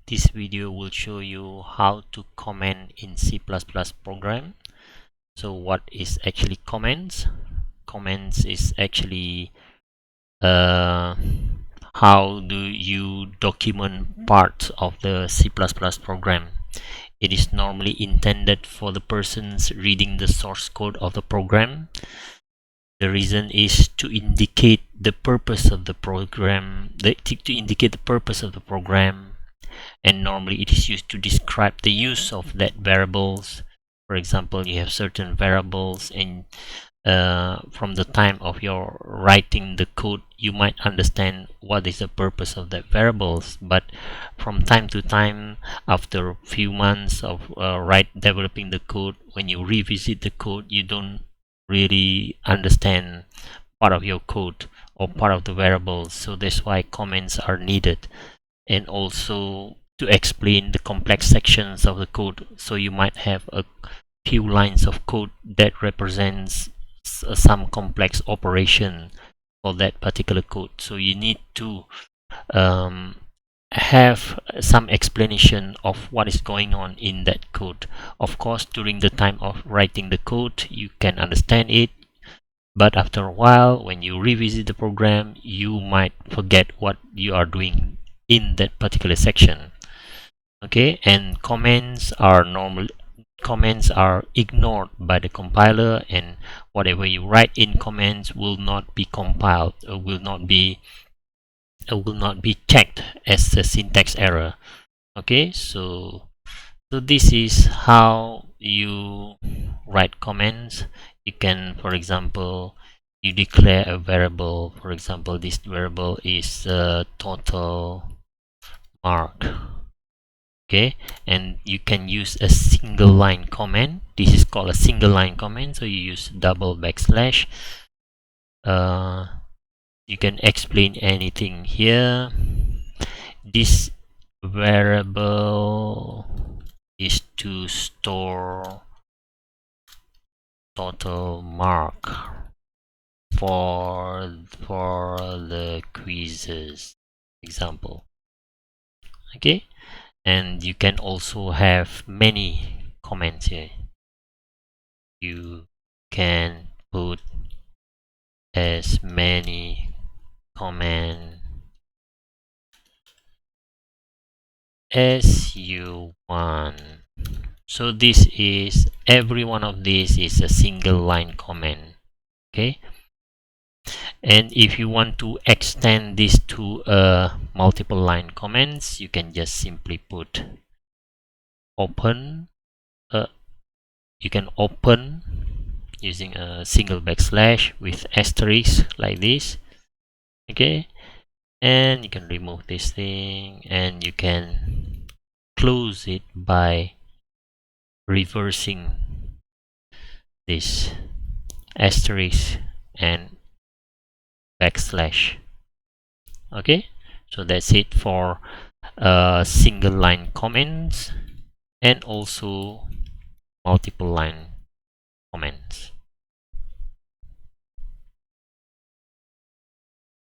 This video will show you how to comment in C++ program. So what is actually comments? Comments is actually how do you document parts of the C++ program. It is normally intended for the persons reading the source code of the program. The reason is to indicate the purpose of the program, and normally it is used to describe the use of that variables. For example, you have certain variables, and from the time of your writing the code, you might understand what is the purpose of that variables, but from time to time, after a few months of developing the code, when you revisit the code, you don't really understand part of your code or part of the variables. So that's why comments are needed, and also to explain the complex sections of the code. So you might have a few lines of code that represents some complex operation for that particular code. So you need to have some explanation of what is going on in that code. Of course, during the time of writing the code, you can understand it, but after a while, when you revisit the program, you might forget what you are doing in that particular section. Okay, and comments are ignored by the compiler, and whatever you write in comments will not be compiled, or will not be checked as a syntax error. Okay, so this is how you write comments. You can, for example, you declare a variable. For example, this variable is total mark. Okay, and you can use a single line comment. This is called a single line comment, so you use double backslash. You can explain anything here. This variable is to store total mark for the quizzes example. Okay, and you can also have many comments here. You can put as many comments as you want. So this is, every one of these is a single line comment. Okay, and if you want to extend this to multiple line comments, you can just simply put open. You can open using a single backslash with asterisk like this. Okay, and you can remove this thing, and you can close it by reversing this asterisk and backslash. Okay, so that's it for single line comments and also multiple line comments.